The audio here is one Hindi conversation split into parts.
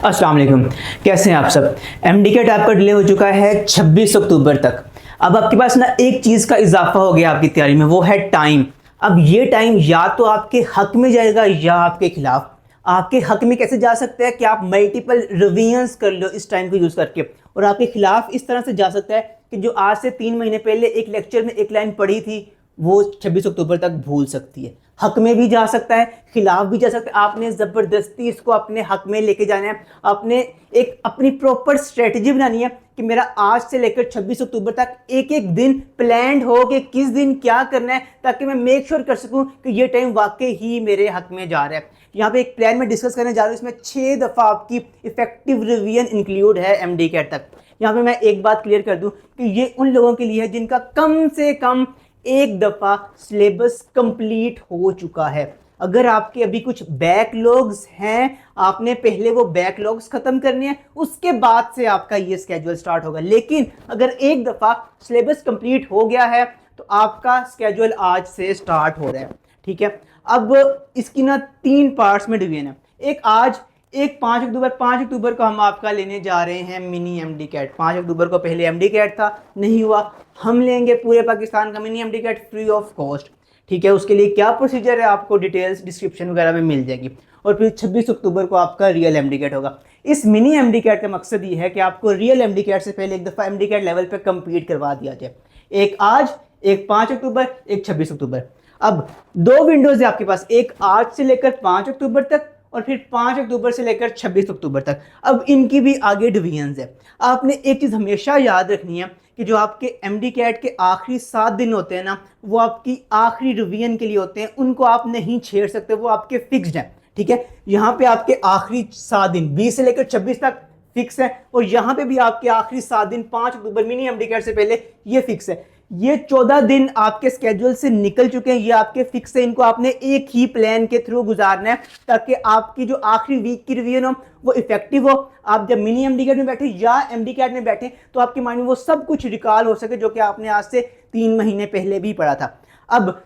अस्सलाम वालेकुम। कैसे हैं आप सब। एमडी कैट आपका डिले हो चुका है 26 अक्टूबर तक। अब आपके पास ना एक चीज़ का इजाफा हो गया आपकी तैयारी में, वो है टाइम। अब ये टाइम या तो आपके हक में जाएगा या आपके खिलाफ। आपके हक में कैसे जा सकता है कि आप मल्टीपल रिवीजन्स कर लो इस टाइम को यूज़ करके, और आपके खिलाफ इस तरह से जा सकता है कि जो आज से 3 महीने पहले एक लेक्चर में एक लाइन पढ़ी थी वो 26 अक्टूबर तक भूल सकती है। हक में भी जा सकता है, खिलाफ भी जा सकता है। आपने ज़बरदस्ती इसको अपने हक में लेके जाना है। आपने एक अपनी प्रॉपर स्ट्रेटजी बनानी है कि मेरा आज से लेकर 26 अक्टूबर तक एक एक दिन प्लान्ड हो कि किस दिन क्या करना है, ताकि मैं मेक श्योर कर सकूं कि ये टाइम वाकई ही मेरे हक में जा रहा है। यहाँ पे एक प्लान में डिस्कस करने जा रहा हूँ, इसमें 6 दफ़ा आपकी इफेक्टिव रिवीजन इंक्लूड है एमडी कैट तक। यहाँ पे मैं एक बात क्लियर कर दूं कि ये उन लोगों के लिए है जिनका कम से कम एक दफ़ा सिलेबस कंप्लीट हो चुका है। अगर आपके अभी कुछ बैकलॉग्स हैं, आपने पहले वो बैकलॉग्स ख़त्म करने हैं, उसके बाद से आपका ये स्केड्यूल स्टार्ट होगा। लेकिन अगर एक दफ़ा सिलेबस कंप्लीट हो गया है तो आपका स्केड्यूल आज से स्टार्ट हो रहा है। ठीक है, अब इसकी ना 3 पार्ट्स में डिवीजन है। एक आज, एक 5 अक्टूबर को हम आपका लेने जा रहे हैं मिनी एमडी कैट। 5 अक्टूबर को पहले एमडी कैट था, नहीं हुआ, हम लेंगे पूरे पाकिस्तान का mini MD CAT free of cost. ठीक है, उसके लिए क्या प्रोसीजर है आपको डिटेल्स डिस्क्रिप्शन वगैरह में मिल जाएगी। और फिर 26 अक्टूबर को आपका रियल एमडी कैट होगा। इस मिनी एमडी कैट का मकसद ये है कि आपको रियल एमडी कैट से पहले एक दफ़ा एमडी कैट लेवल पर कंप्लीट करवा दिया जाए। एक आज, एक 5 अक्टूबर, एक 26 अक्टूबर। अब 2 विंडोज़ है आपके पास, एक आज से लेकर 5 अक्टूबर तक और फिर 5 अक्टूबर से लेकर 26 अक्टूबर तक। अब इनकी भी आगे डिवीजन्स है। आपने एक चीज़ हमेशा याद रखनी है कि जो आपके एमडी कैट के आखिरी 7 दिन होते हैं ना, वो आपकी आखिरी रिवीजन के लिए होते हैं, उनको आप नहीं छेड़ सकते, वो आपके फिक्स्ड हैं। ठीक है, यहाँ पे आपके आखिरी 7 दिन 20 से लेकर 26 तक फिक्स है, और यहाँ पे भी आपके आखिरी 7 दिन 5 अक्टूबर मिनी एमडी कैट से पहले ये फिक्स है। ये 14 दिन आपके स्केड्यूल से निकल चुके हैं, ये आपके फिक्स है। इनको आपने एक ही प्लान के थ्रू गुजारना है ताकि आपकी जो आखिरी वीक की रिवीजन हो वो इफेक्टिव हो। आप जब मिनी एमडी कैट में बैठे या एमडी कैट में बैठे तो आपके माइंड में वो सब कुछ रिकॉल हो सके जो कि आपने आज से 3 महीने पहले भी पढ़ा था। अब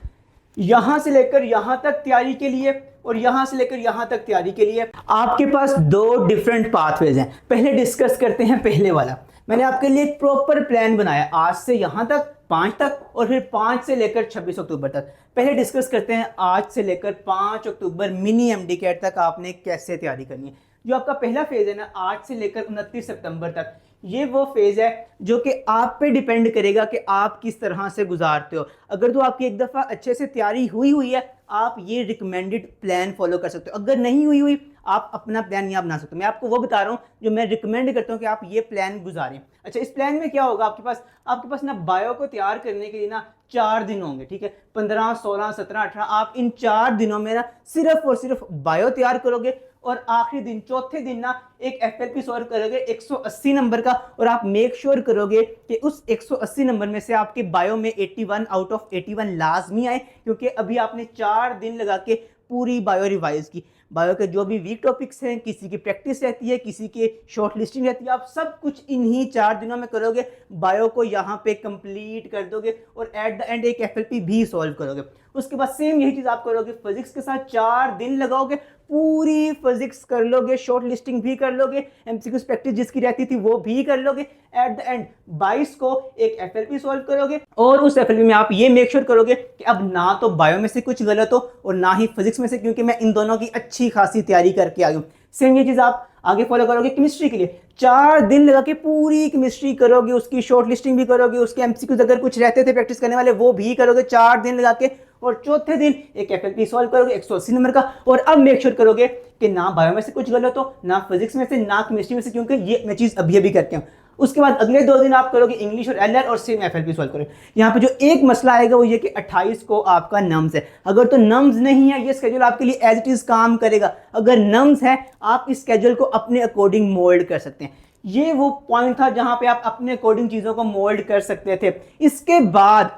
यहां से लेकर यहां तक तैयारी के लिए और यहां से लेकर यहां तक तैयारी के लिए आपके पास 2 डिफरेंट पाथवेज हैं। पहले डिस्कस करते हैं पहले वाला। मैंने आपके लिए एक प्रॉपर प्लान बनाया आज से यहां तक 5 तक और फिर 5 से लेकर 26 अक्टूबर तक। पहले डिस्कस करते हैं आज से लेकर 5 अक्टूबर मिनी एमडी कैट तक आपने कैसे तैयारी करनी है। जो आपका पहला फेज है ना, आज से लेकर 29 सितंबर तक, ये वो फेज है जो कि आप पे डिपेंड करेगा कि आप किस तरह से गुजारते हो। अगर तो आपकी एक दफ़ा अच्छे से तैयारी हुई है, आप ये रिकमेंडेड प्लान फॉलो कर सकते हो। अगर नहीं हुई आप अपना प्लान यहाँ बना सकते हो। मैं आपको वो बता रहा हूँ जो मैं रिकमेंड करता हूँ कि आप ये प्लान गुजारें। अच्छा, इस प्लान में क्या होगा, आपके पास ना बायो को तैयार करने के लिए ना 4 दिन होंगे। ठीक है, 15, 16, 17, 18, आप इन 4 दिनों में ना सिर्फ और सिर्फ बायो तैयार करोगे, और आखिरी दिन चौथे दिन ना एक एफएलपी सॉल्व करोगे 180 नंबर का, और आप मेक श्योर करोगे कि उस 180 नंबर में से आपके बायो में 81 आउट ऑफ 81 लाजमी आए, क्योंकि अभी आपने 4 दिन लगा के पूरी बायो रिवाइज की। बायो के जो भी वीक टॉपिक्स हैं, किसी की प्रैक्टिस रहती है, किसी के शॉर्ट लिस्टिंग रहती है, आप सब कुछ इन्हीं 4 दिनों में करोगे। बायो को यहाँ पे कंप्लीट कर दोगे और एट द एंड एक एफएलपी भी सॉल्व करोगे। उसके बाद सेम यही चीज़ आप करोगे फिजिक्स के साथ, 4 दिन लगाओगे, पूरी फिजिक्स कर लोगे, शॉर्ट लिस्टिंग भी कर लोगे, एमसीक्यूज प्रैक्टिस जिसकी रहती थी वो भी कर लोगे। एट द एंड 22 को एक एफएलपी सॉल्व करोगे, और उस एफएलपी में आप ये मेक श्योर करोगे कि अब ना तो बायो में से कुछ गलत हो और ना ही फिजिक्स में से, क्योंकि मैं इन दोनों की अच्छी खासी तैयारी करके आई हूँ। सेम ये चीज़ आप आगे फॉलो करोगे केमिस्ट्री के लिए। 4 दिन लगा के पूरी केमिस्ट्री करोगे, उसकी शॉर्ट लिस्टिंग भी करोगे, उसके एमसीक्यूज अगर कुछ रहते थे प्रैक्टिस करने वाले वो भी करोगे 4 दिन लगा के, और चौथे दिन एक एफएलपी सॉल्व करोगे 180 नंबर का। और अब मेक श्योर करोगे कि ना बायो में से कुछ गलत हो, ना फिजिक्स में से, ना केमिस्ट्री में से, क्योंकि ये मैं चीज़ अभी करके हूँ। उसके बाद अगले 2 दिन आप करोगे इंग्लिश और एलआर, और सेम एफएलपी सॉल्व करोगे। यहाँ पे जो एक मसला आएगा वो ये कि 28 को आपका नम्स है। अगर तो नम्स नहीं है, ये स्केड्यूल आपके लिए एज इट इज़ काम करेगा। अगर नम्स है, आप इस स्केड्यूल को अपने अकॉर्डिंग मोल्ड कर सकते हैं। ये वो पॉइंट था जहाँ पे आप अपने अकॉर्डिंग चीज़ों को मोल्ड कर सकते थे। इसके बाद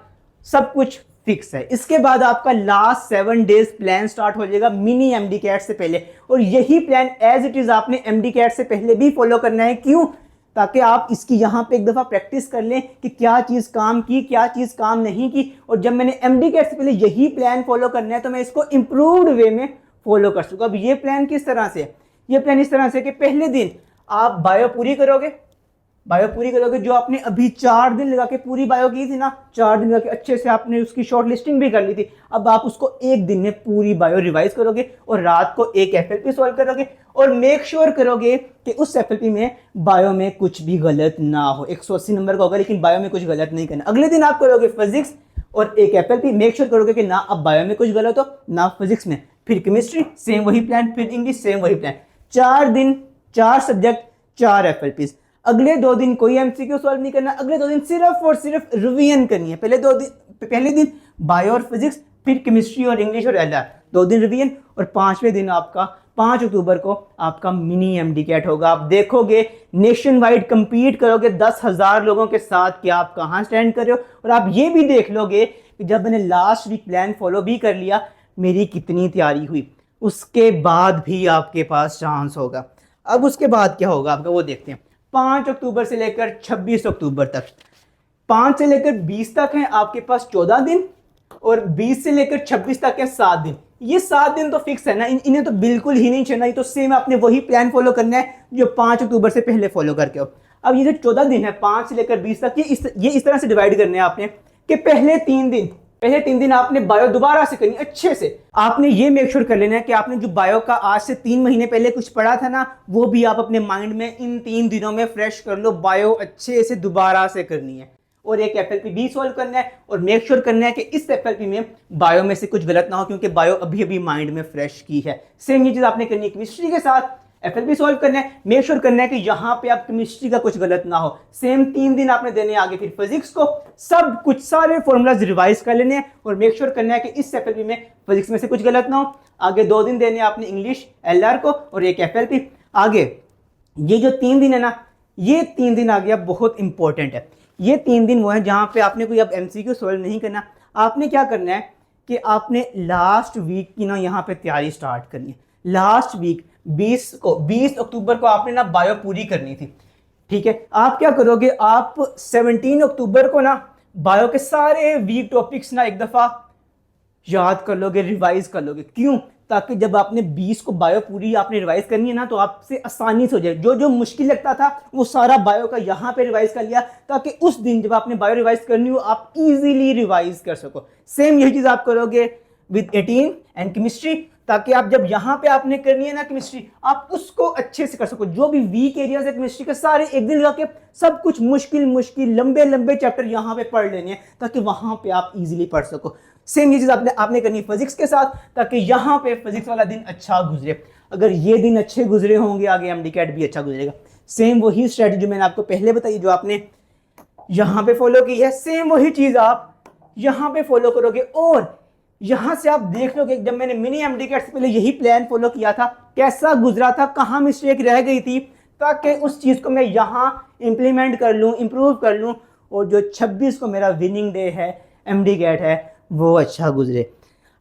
सब कुछ फिक्स है। इसके बाद आपका लास्ट 7 डेज प्लान स्टार्ट हो जाएगा मिनी एमडी कैट से पहले, और यही प्लान एज इट इज आपने एमडी कैट से पहले भी फॉलो करना है। क्यों? ताकि आप इसकी यहाँ पे एक दफ़ा प्रैक्टिस कर लें कि क्या चीज़ काम की, क्या चीज़ काम नहीं की, और जब मैंने एमडी कैट से पहले यही प्लान फॉलो करना है तो मैं इसको इम्प्रूव्ड वे में फॉलो कर सकूँ। अब ये प्लान किस तरह से है, ये प्लान इस तरह से कि पहले दिन आप बायो पूरी करोगे, जो आपने अभी 4 दिन लगा के पूरी बायो की थी ना, 4 दिन लगा के अच्छे से आपने उसकी शॉर्ट लिस्टिंग भी कर ली थी, अब आप उसको एक दिन में पूरी बायो रिवाइज करोगे और रात को एक FLP सॉल्व करोगे और मेक श्योर करोगे कि उस FLP में बायो में कुछ भी गलत ना हो। 180 नंबर का होगा लेकिन बायो में कुछ गलत नहीं करना। अगले दिन आप करोगे फिजिक्स और एक FLP, मेक श्योर करोगे कि ना अब बायो में कुछ गलत हो ना फिजिक्स में। फिर केमिस्ट्री सेम वही प्लान, फिर इंग्लिश सेम वही प्लान। 4 दिन 4 सब्जेक्ट 4 FLPs। अगले 2 दिन कोई MCQ सॉल्व नहीं करना, अगले 2 दिन सिर्फ और सिर्फ रिवीजन करनी है। पहले दिन बायो और फिजिक्स, फिर केमिस्ट्री और इंग्लिश और LR, 2 दिन रिवीजन और 5वें दिन आपका 5 अक्टूबर को आपका मिनी MDCAT होगा। आप देखोगे नेशन वाइड compete करोगे 10,000 लोगों के साथ कि आप कहाँ स्टैंड कर रहे हो, और आप ये भी देख लोगे कि जब मैंने लास्ट वीक प्लान फॉलो भी कर लिया मेरी कितनी तैयारी हुई, उसके बाद भी आपके पास चांस होगा। अब उसके बाद क्या होगा आपका वो देखते हैं। 5 अक्टूबर से लेकर 26 अक्टूबर तक, 5 से लेकर 20 तक है आपके पास 14 दिन, और 20 से लेकर 26 तक है 7 दिन। ये 7 दिन तो फिक्स है ना, इन्हें तो बिल्कुल ही नहीं छोड़ना। ये तो सेम आपने वही प्लान फॉलो करना है जो 5 अक्टूबर से पहले फॉलो करके हो। अब ये जो 14 दिन है 5 से लेकर 20 तक, ये इस तरह से डिवाइड करने हैं आपने कि पहले 3 दिन आपने बायो दोबारा से करनी अच्छे से। आपने ये मेक श्योर कर लेना है कि आपने जो बायो का आज से 3 महीने पहले कुछ पढ़ा था ना, वो भी आप अपने माइंड में इन 3 दिनों में फ्रेश कर लो। बायो अच्छे से दोबारा से करनी है और एक FLP भी सॉल्व करना है और मेक श्योर करना है कि इस FLP में बायो में से कुछ गलत ना हो, क्योंकि बायो अभी अभी माइंड में फ्रेश की है। सेम ये चीज़ आपने करनी है केमिस्ट्री के साथ। FLP सॉल्व करना है, मेक श्योर करना है कि यहाँ पे आप केमिस्ट्री का कुछ गलत ना हो। सेम 3 दिन आपने देने आगे फिर फिजिक्स को, सब कुछ सारे फॉर्मूलाज रिवाइज कर लेने हैं और मेक श्योर करना है कि इस FLP में फिजिक्स में से कुछ गलत ना हो। आगे 2 दिन देने आपने इंग्लिश LR को और एक FLP। आगे ये जो 3 दिन है ना, ये 3 दिन आ गया बहुत इंपॉर्टेंट है। ये 3 दिन वो है जहाँ पे आपने कोई अब MCQ सॉल्व नहीं करना। आपने क्या करना है कि आपने लास्ट वीक की ना यहाँ पे तैयारी स्टार्ट करनी है। लास्ट वीक 20 अक्टूबर को आपने ना बायो पूरी करनी थी, ठीक है। आप क्या करोगे, आप 17 अक्टूबर को ना बायो के सारे वीक टॉपिक्स ना एक दफ़ा याद कर लोगे, रिवाइज कर लोगे। क्यों? ताकि जब आपने 20 को बायो पूरी आपने रिवाइज करनी है ना, तो आपसे आसानी से हो जाए। जो जो मुश्किल लगता था वो सारा बायो का यहाँ पे रिवाइज कर लिया, ताकि उस दिन जब आपने बायो रिवाइज करनी हो आप इजीली रिवाइज कर सको। सेम यही चीज़ आप करोगे विद 18 एंड केमिस्ट्री, ताकि आप जब यहाँ पे आपने करनी है ना केमिस्ट्री, आप उसको अच्छे से कर सको। जो भी वीक एरियाज है केमिस्ट्री के सारे एक दिन लगा के सब कुछ मुश्किल लंबे चैप्टर यहाँ पे पढ़ लेने हैं, ताकि वहाँ पे आप इजीली पढ़ सको। सेम ये चीज़ आपने करनी फिजिक्स के साथ, ताकि यहाँ पे फिजिक्स वाला दिन अच्छा गुजरे। अगर ये दिन अच्छे गुजरे होंगे आगे MDCAT भी अच्छा गुजरेगा। सेम वही स्ट्रेटजी जो मैंने आपको पहले बताई, जो आपने यहाँ पे फॉलो की है, सेम वही चीज़ आप यहाँ पे फॉलो करोगे। और यहाँ से आप देख लो कि जब मैंने मिनी MDCAT से पहले यही प्लान फॉलो किया था, कैसा गुजरा था, कहाँ मिस्टेक रह गई थी, ताकि उस चीज़ को मैं यहाँ इम्प्लीमेंट कर लूँ, इम्प्रूव कर लूँ, और जो 26 को मेरा विनिंग डे है, MDCAT है, वो अच्छा गुजरे।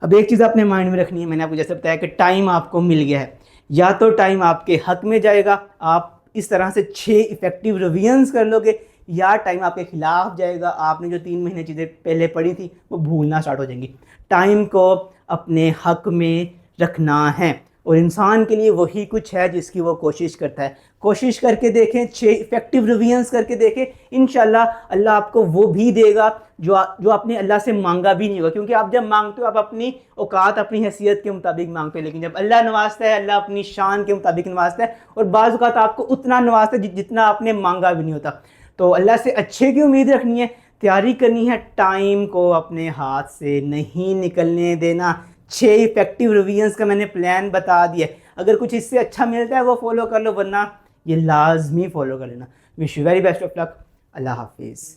अब एक चीज़ आपने माइंड में रखनी है, मैंने आपको जैसे बताया कि टाइम आपको मिल गया है। या तो टाइम आपके हक में जाएगा, आप इस तरह से 6 इफेक्टिव रिवीजन्स कर लोगे, या टाइम आपके खिलाफ जाएगा, आपने जो 3 महीने चीज़ें पहले पढ़ी थी वो भूलना स्टार्ट हो जाएंगी। टाइम को अपने हक में रखना है, और इंसान के लिए वही कुछ है जिसकी वो कोशिश करता है। कोशिश करके देखें, 6 इफेक्टिव रिवीजन्स करके देखें, इंशाल्लाह अल्लाह आपको वो भी देगा जो आपने अल्लाह से मांगा भी नहीं होगा। क्योंकि आप जब मांगते हो आप अपनी औकात, अपनी हैसियत के मुताबिक मांगते हो, लेकिन जब अल्लाह नवाजता है, अल्लाह अपनी शान के मुताबिक नवाजता है, और बाज़ औक़ात आपको उतना नवाजता है जितना आपने मांगा भी नहीं होता। तो अल्लाह से अच्छे की उम्मीद रखनी है, तैयारी करनी है, टाइम को अपने हाथ से नहीं निकलने देना। 6 इफेक्टिव रिवीजन्स का मैंने प्लान बता दिया। अगर कुछ इससे अच्छा मिलता है वो फॉलो कर लो, वरना ये लाजमी फॉलो कर लेना। Wish you very best of luck. अल्लाह हाफिज़।